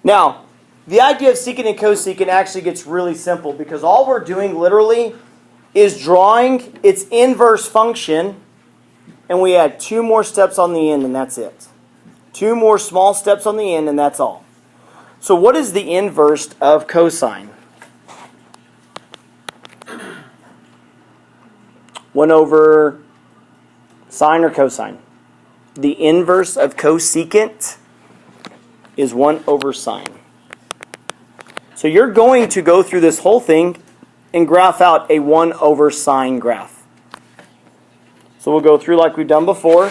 Now, the idea of secant and cosecant actually gets really simple because all we're doing literally is drawing its inverse function, and we add 2 more steps on the end, and that's it. 2 more small steps on the end, and that's all. So what is the inverse of cosine? 1 over sine or cosine? The inverse of cosecant is 1 over sine. So you're going to go through this whole thing and graph out a 1 over sine graph. So we'll go through like we've done before.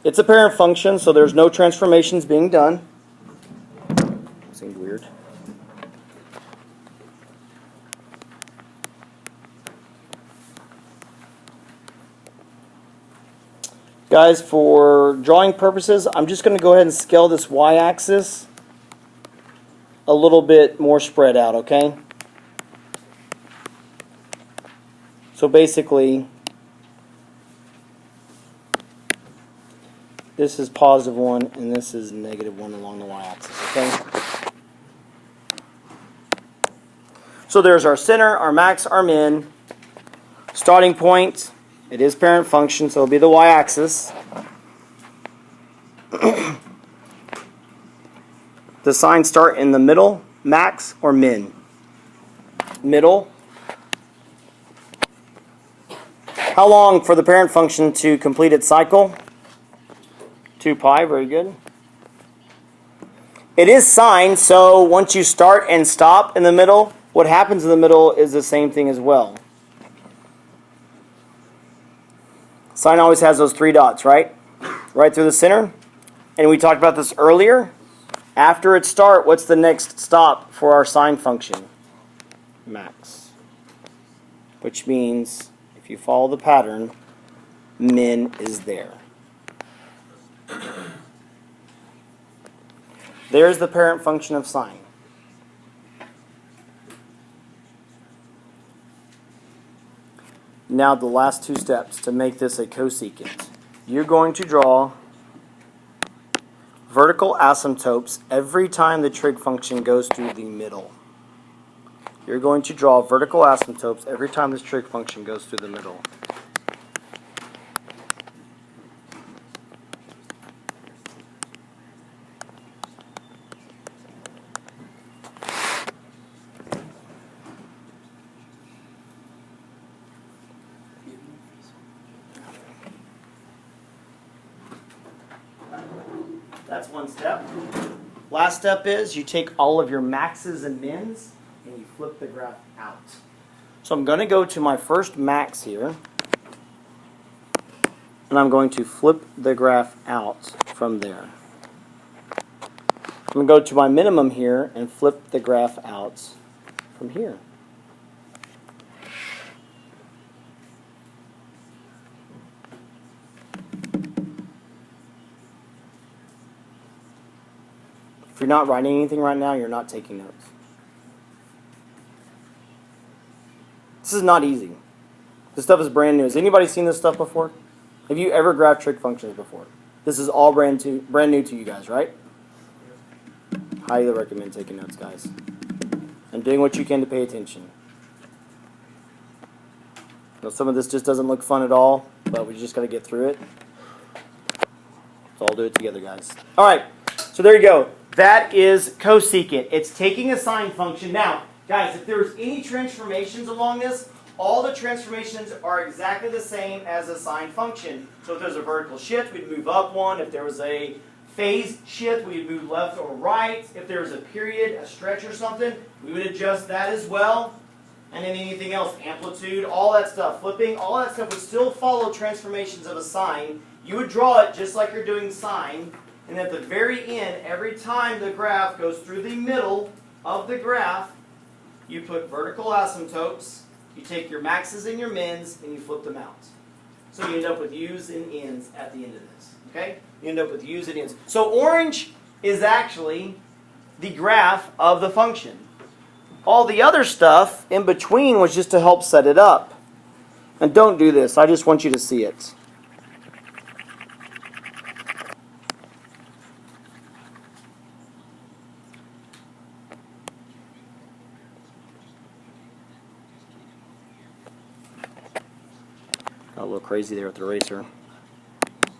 It's a parent function, so there's no transformations being done. Seems weird. Guys, for drawing purposes, I'm just going to go ahead and scale this y-axis a little bit more spread out, okay? So basically, this is positive 1 and this is negative 1 along the y-axis, okay? So there's our center, our max, our min. Starting point, it is parent function, so it'll be the y-axis. The signs start in the middle, max or min. Middle. How long for the parent function to complete its cycle? 2 pi, very good. It is sine, so once you start and stop in the middle, what happens in the middle is the same thing as well. Sine always has those 3 dots, right? Right through the center. And we talked about this earlier. After its start, what's the next stop for our sine function? Max. Which means, if you follow the pattern, min is there. There's the parent function of sine. Now the last 2 steps to make this a cosecant. You're going to draw vertical asymptotes every time the trig function goes through the middle. You're going to draw vertical asymptotes every time this trig function goes through the middle. That's one step. Last step is you take all of your maxes and mins and you flip the graph out. So I'm going to go to my first max here, and I'm going to flip the graph out from there. I'm going to go to my minimum here and flip the graph out from here. If you're not writing anything right now, you're not taking notes. This is not easy. This stuff is brand new. Has anybody seen this stuff before? Have you ever graphed trig functions before? This is all brand new to you guys, right? Highly recommend taking notes, guys. And doing what you can to pay attention. Now, some of this just doesn't look fun at all, but we just got to get through it. So I'll do it together, guys. All right, so there you go. That is cosecant. It's taking a sine function. Now, guys, if there's any transformations along this, all the transformations are exactly the same as a sine function. So if there's a vertical shift, we'd move up 1. If there was a phase shift, we'd move left or right. If there was a period, a stretch or something, we would adjust that as well. And then anything else, amplitude, all that stuff, flipping, all that stuff would still follow transformations of a sine. You would draw it just like you're doing sine. And at the very end, every time the graph goes through the middle of the graph, you put vertical asymptotes, you take your maxes and your mins, and you flip them out. So you end up with u's and n's at the end of this. Okay? You end up with u's and n's. So orange is actually the graph of the function. All the other stuff in between was just to help set it up. And don't do this. I just want you to see it. Got a little crazy there with the eraser.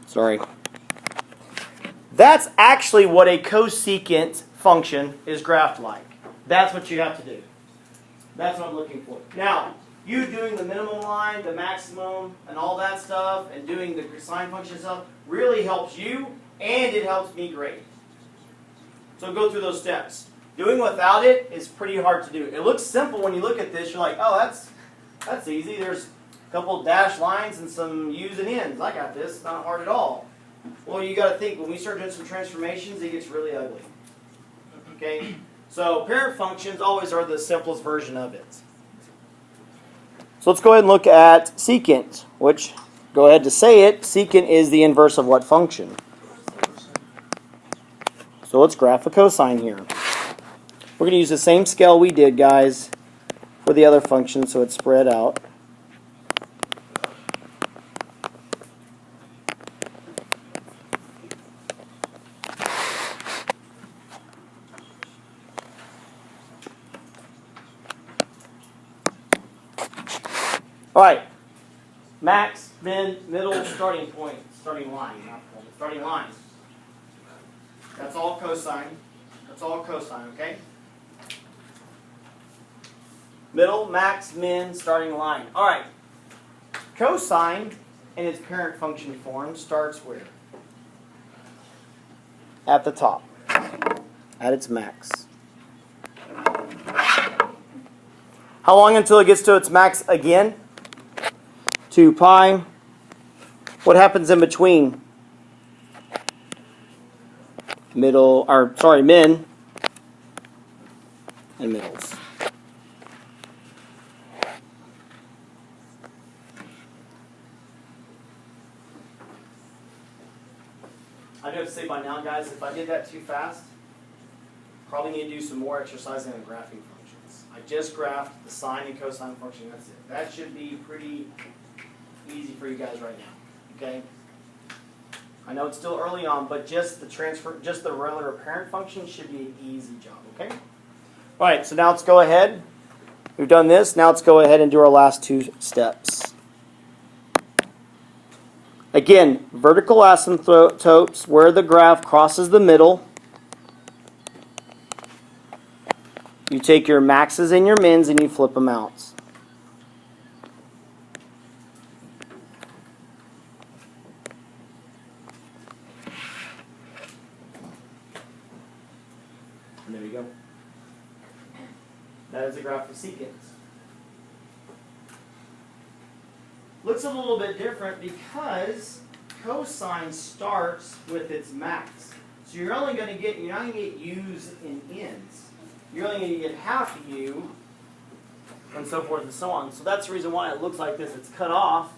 Sorry. That's actually what a cosecant function is graphed like. That's what you have to do. That's what I'm looking for. Now, you doing the minimum line, the maximum, and all that stuff, and doing the sine function stuff really helps you, and it helps me grade. So go through those steps. Doing without it is pretty hard to do. It looks simple when you look at this. You're like, oh, that's easy. There's a couple of dashed lines and some U's and N's. I got this. It's not hard at all. Well, you got to think, when we start doing some transformations, it gets really ugly. Okay? So parent functions always are the simplest version of it. So let's go ahead and look at secant, which, go ahead to say it, secant is the inverse of what function? So let's graph a cosine here. We're going to use the same scale we did, guys, for the other function, so it's spread out. All right, max, min, middle, starting point, starting line, not point, starting line. That's all cosine. That's all cosine, okay? Middle, max, min, starting line. All right, cosine in its parent function form starts where? At the top, at its max. How long until it gets to its max again? 2 pi. What happens in between? Min and middles. I do have to say by now, guys, if I did that too fast, probably need to do some more exercising on graphing functions. I just graphed the sine and cosine function. That's it. That should be pretty easy for you guys right now. Okay? I know it's still early on, but just the regular parent function should be an easy job. Okay? All right, so now let's go ahead. We've done this. Now let's go ahead and do our last 2 steps. Again, vertical asymptotes, where the graph crosses the middle. You take your maxes and your mins and you flip them out. And there you go. That is a graph of secant. Looks a little bit different because cosine starts with its max. So you're not going to get u's and n's. You're only going to get half a u, and so forth and so on. So that's the reason why it looks like this. It's cut off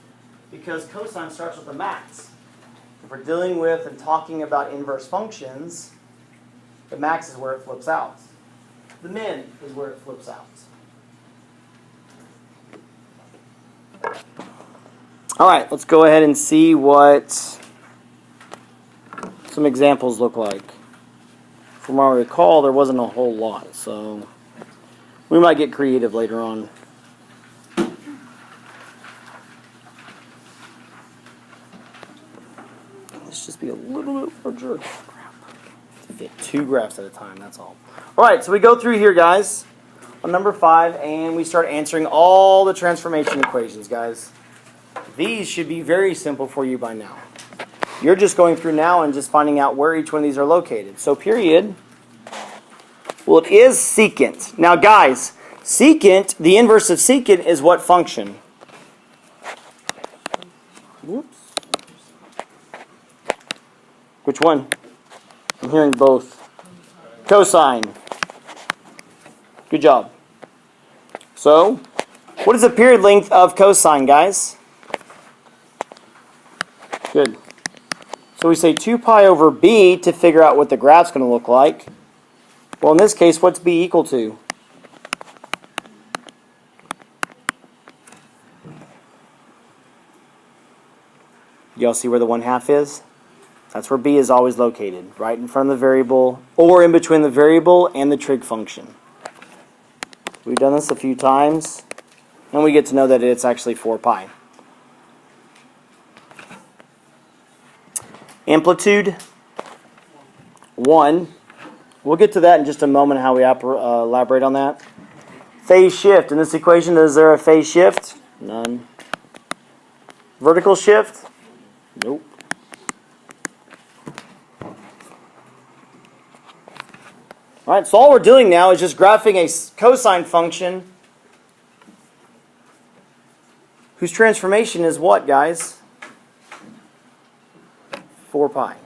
because cosine starts with the max. If we're dealing with and talking about inverse functions, the max is where it flips out. The min is where it flips out. All right, let's go ahead and see what some examples look like. From what I recall, there wasn't a whole lot, so we might get creative later on. Let's just be a little bit larger. Fit 2 graphs at a time, that's all. All right, so we go through here, guys, on number 5, and we start answering all the transformation equations, guys. These should be very simple for you by now. You're just going through now and just finding out where each one of these are located. So period. Well, it is secant. Now, guys, secant, the inverse of secant is what function? Whoops. Which one? I'm hearing both. Cosine. Good job. So, what is the period length of cosine, guys? Good. So we say 2 pi over b to figure out what the graph's going to look like. Well, in this case, what's b equal to? Y'all see where the 1/2 is? That's where b is always located, right in front of the variable, or in between the variable and the trig function. We've done this a few times, and we get to know that it's actually 4 pi. Amplitude, 1. We'll get to that in just a moment, how we elaborate on that. Phase shift. In this equation, is there a phase shift? None. Vertical shift? Nope. All right, so all we're doing now is just graphing a cosine function whose transformation is what, guys? 4 pi.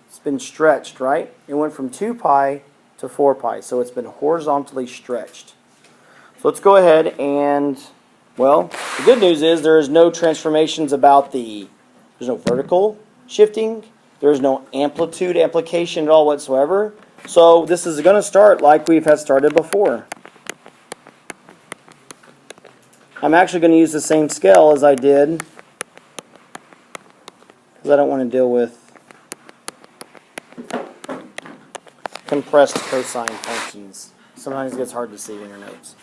It's been stretched, right? It went from 2 pi to 4 pi, so it's been horizontally stretched. So let's go ahead and, well, the good news is there is no transformations about there's no vertical shifting, there's no amplitude application at all whatsoever. So this is going to start like we've had started before. I'm actually going to use the same scale as I did because I don't want to deal with compressed cosine functions. Sometimes it gets hard to see in your notes.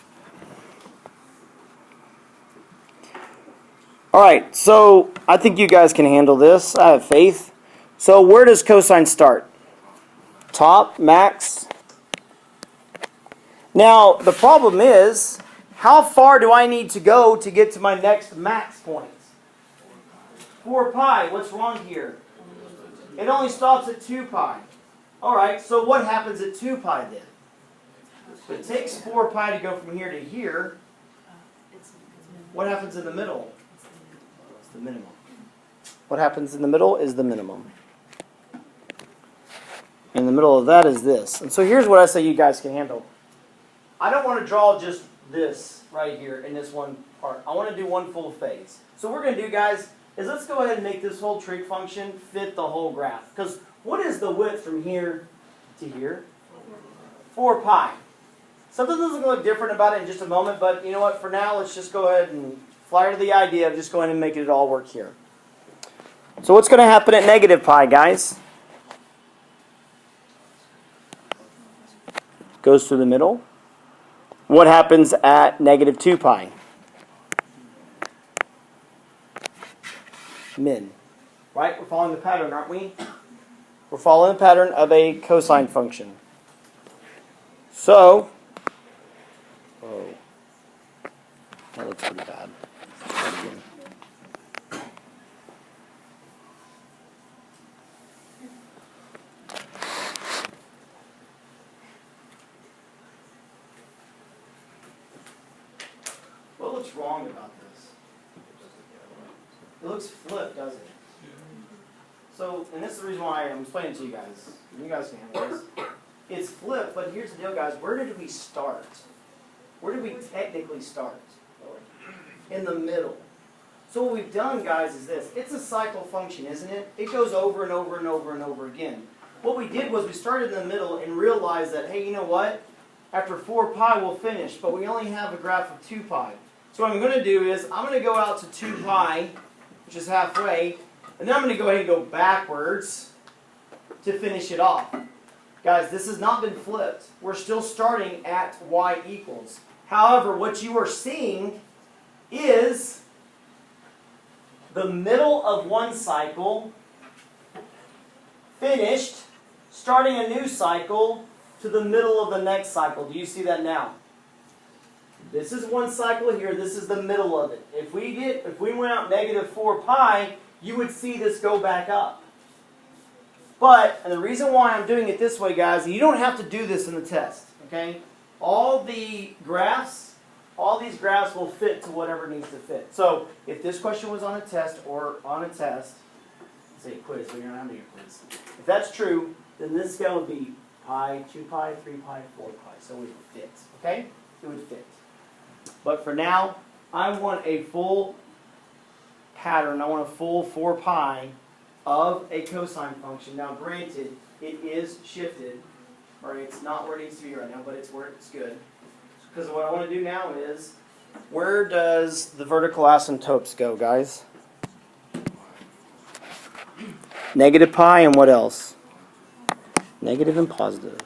Alright, so I think you guys can handle this. I have faith. So where does cosine start? Top, max. Now, the problem is, how far do I need to go to get to my next max point? 4 pi. What's wrong here? It only stops at 2 pi. Alright, so what happens at 2 pi then? If it takes 4 pi to go from here to here, what happens in the middle? It's the minimum. What happens in the middle is the minimum. In the middle of that is this. And so here's what I say you guys can handle. I don't want to draw just this right here in this one part. I want to do one full phase. So what we're going to do, guys, is let's go ahead and make this whole trig function fit the whole graph. Because what is the width from here to here? 4 pi. Something doesn't look different about it in just a moment, but you know what? For now, let's just go ahead and fly to the idea of just going and making it all work here. So what's going to happen at negative pi, guys? Goes through the middle. What happens at negative 2 pi? Min. Right? We're following the pattern, aren't we? We're following the pattern of a cosine function. So, oh, that looks pretty bad. Let's try it again. What looks wrong about this? It looks flipped, doesn't it? So, and this is the reason why I'm explaining to you guys. You guys can handle this. It's flipped, but here's the deal, guys. Where did we start? Where did we technically start? In the middle. So what we've done, guys, is this. It's a cycle function, isn't it? It goes over and over and over and over again. What we did was we started in the middle and realized that, hey, you know what? After 4 pi, we'll finish, but we only have a graph of 2 pi. So what I'm going to do is I'm going to go out to 2 pi, which is halfway, and then I'm going to go ahead and go backwards to finish it off. Guys, this has not been flipped. We're still starting at y equals. However, what you are seeing is the middle of one cycle finished, starting a new cycle to the middle of the next cycle. Do you see that now? This is one cycle here. This is the middle of it. If we went out negative 4 pi, you would see this go back up. But, and the reason why I'm doing it this way, guys, you don't have to do this in the test, okay? All these graphs will fit to whatever needs to fit. So, if this question was on a test, say quiz, but you're not having a quiz. If that's true, then this scale would be pi, 2 pi, 3 pi, 4 pi. So it would fit, okay? It would fit. But for now, I want a full pattern. I want a full 4 pi of a cosine function. Now, granted, it is shifted. Or it's not where it needs to be right now, but it's where it's good. Because what I want to do now is, where does the vertical asymptotes go, guys? Negative pi and what else? Negative and positive.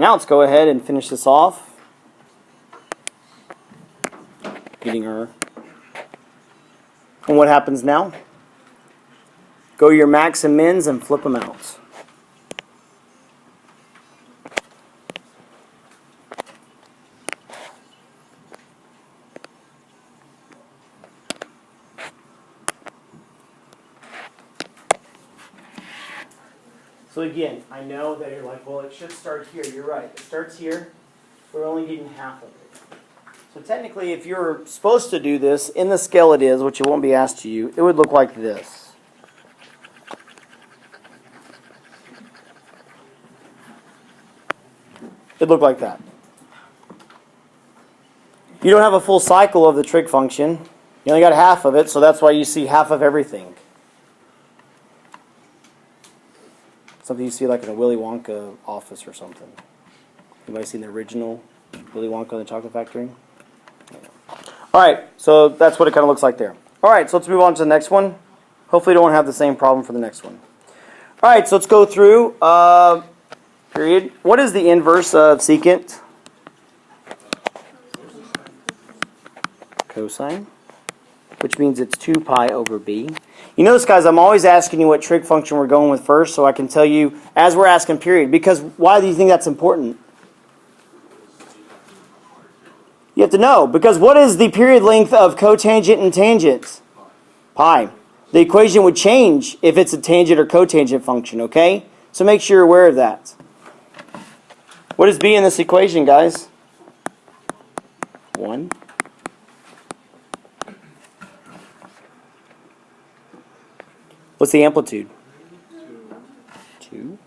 And now let's go ahead and finish this off. Getting her. And what happens now? Go to your max and mins and flip them out. So again, I know that you're like, well, it should start here. You're right. It starts here. We're only getting half of it. So technically, if you're supposed to do this, in the scale it is, which it won't be asked to you, it would look like this. It'd look like that. You don't have a full cycle of the trig function. You only got half of it, so that's why you see half of everything. Something you see like in a Willy Wonka office or something. Anybody seen the original Willy Wonka and the Chocolate Factory? All right, so that's what it kind of looks like there. All right, so let's move on to the next one. Hopefully you don't have the same problem for the next one. All right, so let's go through period. What is the inverse of secant? Cosine, which means it's 2 pi over b. You notice, guys, I'm always asking you what trig function we're going with first so I can tell you as we're asking period. Because why do you think that's important? You have to know. Because what is the period length of cotangent and tangent? Pi. The equation would change if it's a tangent or cotangent function, okay? So make sure you're aware of that. What is b in this equation, guys? 1. What's the amplitude? 2.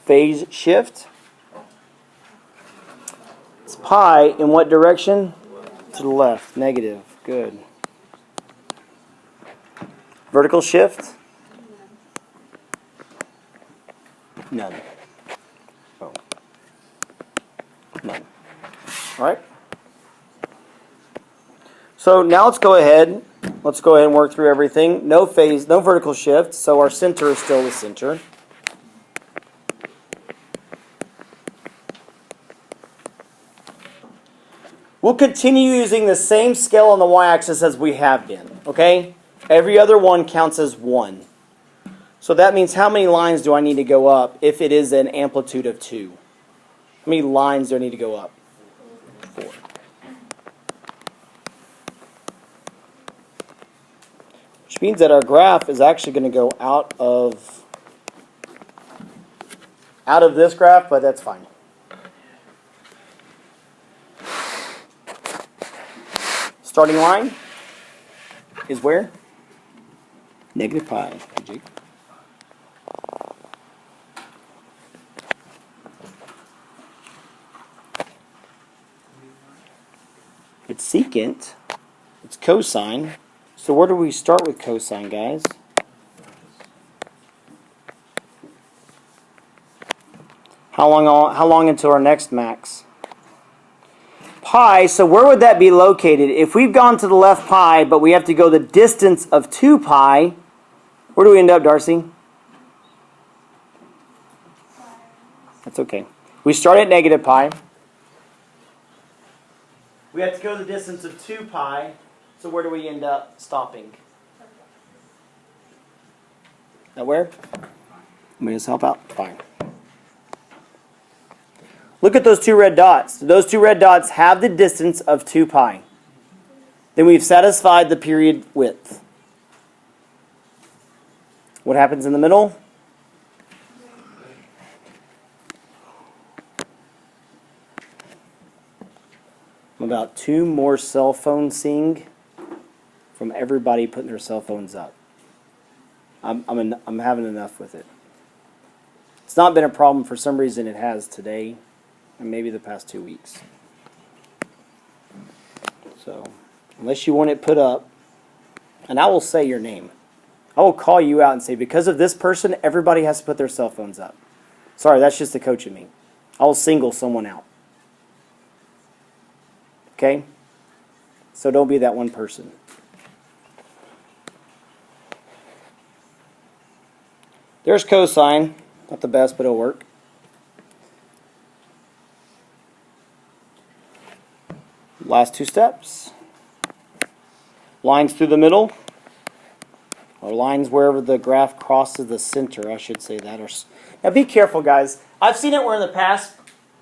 Phase shift? It's pi in what direction? To the left. Negative. Good. Vertical shift? None. Oh. None. All right. So now let's go ahead. Let's go ahead and work through everything. No phase, no vertical shift, so our center is still the center. We'll continue using the same scale on the y-axis as we have been, okay? Every other one counts as 1. So that means how many lines do I need to go up if it is an amplitude of 2? How many lines do I need to go up? 4. Which means that our graph is actually going to go out of this graph, but that's fine. Starting line is where? Negative pi. It's secant. It's cosine. So where do we start with cosine, guys? How long until our next max? Pi, so where would that be located? If we've gone to the left pi, but we have to go the distance of 2 pi, where do we end up, Darcy? That's okay. We start at negative pi. We have to go the distance of 2 pi. So where do we end up stopping? Now where? Let me just help out. Fine. Look at those 2 red dots. Those 2 red dots have the distance of 2 pi. Then we've satisfied the period width. What happens in the middle? I'm about 2 more cell phone sing from everybody putting their cell phones up. I'm having enough with it. It's not been a problem. For some reason it has today and maybe the past 2 weeks. So unless you want it put up, and I will say your name. I will call you out and say, because of this person, everybody has to put their cell phones up. Sorry, that's just the coach in me. I will single someone out. Okay? So don't be that one person. There's cosine. Not the best, but it'll work. Last two steps. Lines through the middle, or lines wherever the graph crosses the center, I should say that. Now be careful, guys. I've seen it where in the past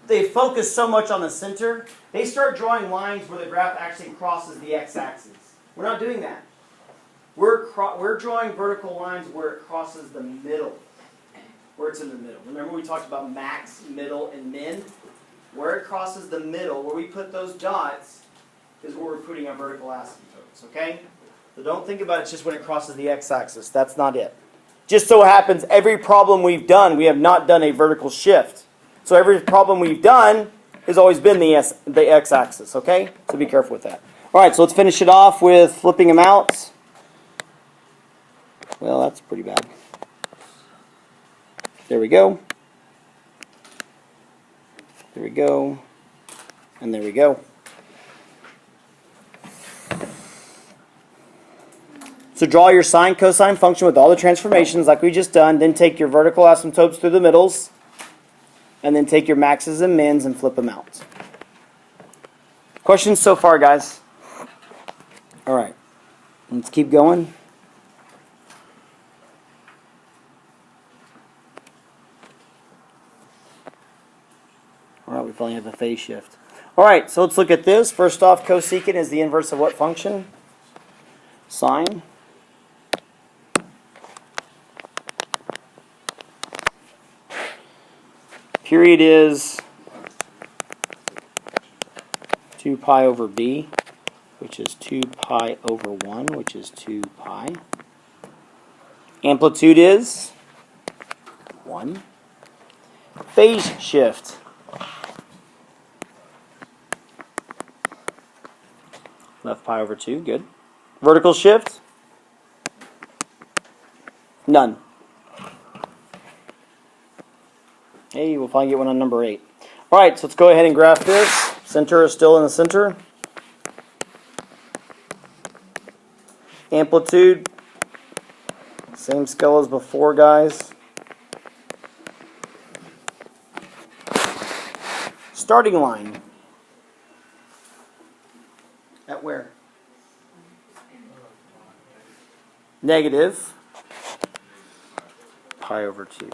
they focus so much on the center, they start drawing lines where the graph actually crosses the x-axis. We're not doing that. We're drawing vertical lines where it crosses the middle, where it's in the middle. Remember we talked about max, middle, and min? Where it crosses the middle, where we put those dots, is where we're putting our vertical asymptotes, okay? So don't think about it just when it crosses the x-axis. That's not it. Just so happens, every problem we've done, we have not done a vertical shift. So every problem we've done has always been the x-axis, okay? So be careful with that. All right, so let's finish it off with flipping them out. Well, that's pretty bad. There we go. There we go. And there we go. So draw your sine cosine function with all the transformations like we just done. Then take your vertical asymptotes through the middles. And then take your maxes and mins and flip them out. Questions so far, guys? All right. Let's keep going. All right, we finally have a phase shift. All right, so let's look at this. First off, cosecant is the inverse of what function? Sine. Period is 2 pi over b, which is 2 pi over 1, which is 2 pi. Amplitude is 1. Phase shift. Left pi over 2, good. Vertical shift? None. Hey, we'll finally get one on number 8. All right, so let's go ahead and graph this. Center is still in the center. Amplitude, same scale as before, guys. Starting line. At where? Negative pi over 2.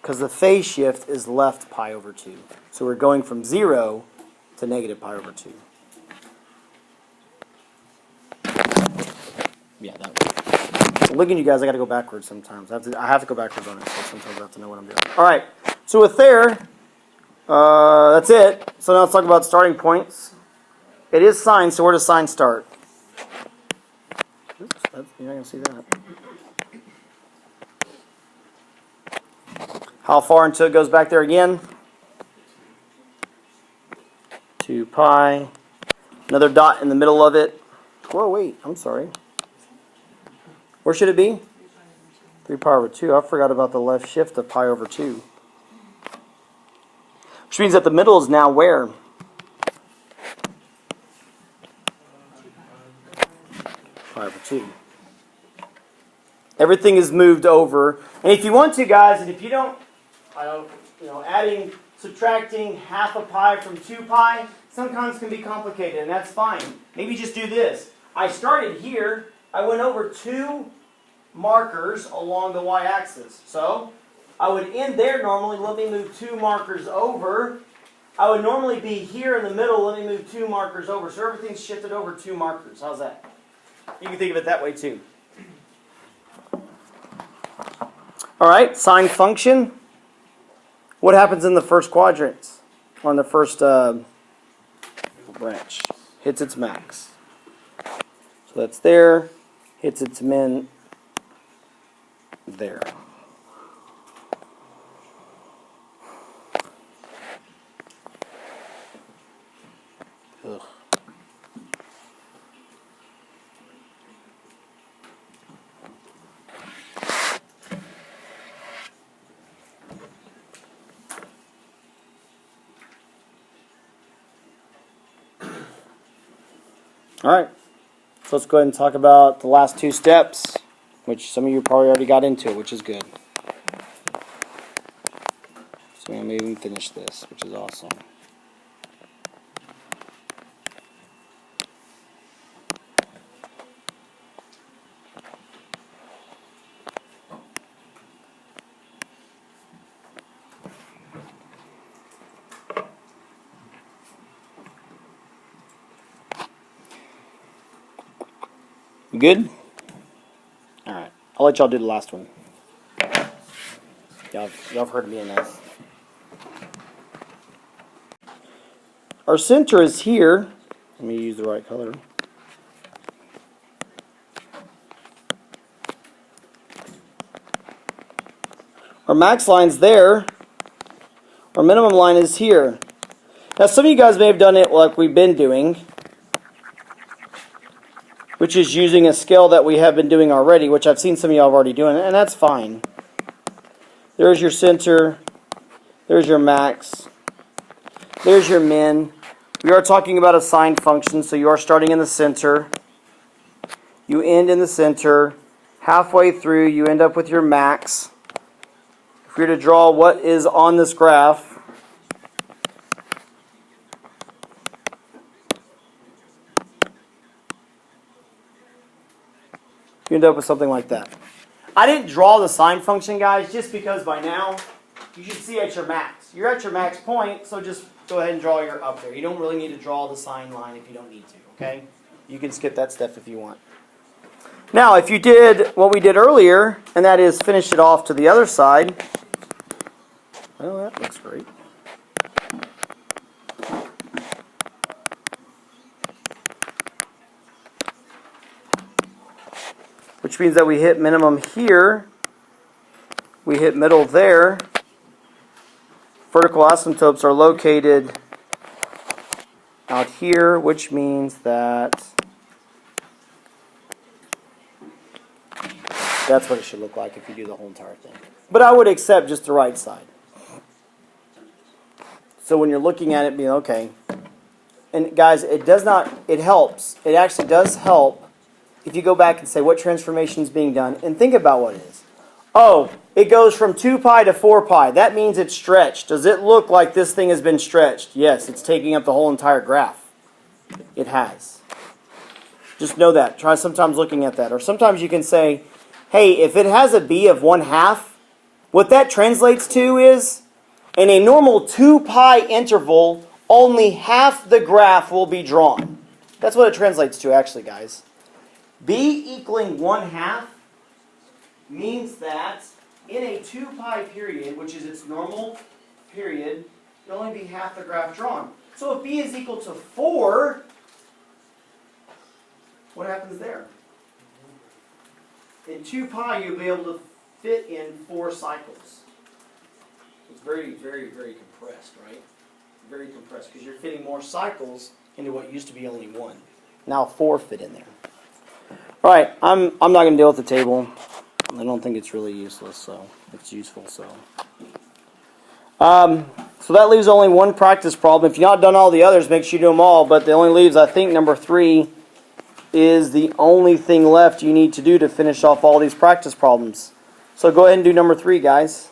Because the phase shift is left pi over 2. So we're going from 0 to negative pi over 2. Yeah, that way. Looking at you guys, I got to go backwards sometimes. I have to go backwards on it, so sometimes I have to know what I'm doing. All right, so with there, that's it. So now let's talk about starting points. It is sine, so where does sine start? Oops, you're not going to see that. How far until it goes back there again? 2 pi. Another dot in the middle of it. Whoa, wait, I'm sorry. Where should it be? 3 pi over 2. I forgot about the left shift of pi over 2. Which means that the middle is now where? Pi over 2. Everything is moved over. And if you want to, guys, and if you don't, adding, subtracting half a pi from 2 pi, sometimes can be complicated, and that's fine. Maybe just do this. I started here. I went over 2 markers along the y-axis. So I would end there normally. Let me move 2 markers over. I would normally be here in the middle. Let me move 2 markers over. So everything's shifted over 2 markers. How's that? You can think of it that way too. All right, sine function. What happens in the first quadrant? Or in the first branch? Hits its max. So that's there. Hits its min there. Ugh. All right, so let's go ahead and talk about the last 2 steps, which some of you probably already got into, which is good. finish this, which is awesome. Good? Alright. I'll let y'all do the last one. Y'all have heard me in this. Our center is here. Let me use the right color. Our max line's there. Our minimum line is here. Now some of you guys may have done it like we've been doing, which is using a scale that we have been doing already, which I've seen some of y'all already doing, and that's fine. There's your center. There's your max. There's your min. We are talking about a sine function, so you are starting in the center. You end in the center. Halfway through, you end up with your max. If we were to draw what is on this graph, you end up with something like that. I didn't draw the sine function, guys, just because by now you should see at your max. You're at your max point, so just go ahead and draw your up there. You don't really need to draw the sine line if you don't need to, okay? You can skip that step if you want. Now, if you did what we did earlier, and that is finish it off to the other side, well, that looks great. Which means that we hit minimum here, we hit middle there. Vertical asymptotes are located out here, which means that that's what it should look like if you do the whole entire thing. But I would accept just the right side. So when you're looking at it, being okay. And guys, it helps. It actually does help if you go back and say what transformation is being done and think about what it is. Oh, it goes from 2 pi to 4 pi. That means it's stretched. Does it look like this thing has been stretched? Yes, it's taking up the whole entire graph. It has. Just know that. Try sometimes looking at that. Or sometimes you can say, hey, if it has a b of 1/2, what that translates to is, in a normal 2 pi interval, only half the graph will be drawn. That's what it translates to, actually, guys. b equaling 1/2 means that in a 2 pi period, which is its normal period, there'll only be half the graph drawn. So if b is equal to 4, what happens there? In 2 pi, you'll be able to fit in 4 cycles. It's very, very, very compressed, right? Very compressed, because you're fitting more cycles into what used to be only 1. Now 4 fit in there. All right, I'm not going to deal with the table. I don't think it's really useless, so it's useful. So that leaves only one practice problem. If you've not done all the others, make sure you do them all. But it only leaves, I think, number 3 is the only thing left you need to do to finish off all these practice problems. So go ahead and do number 3, guys.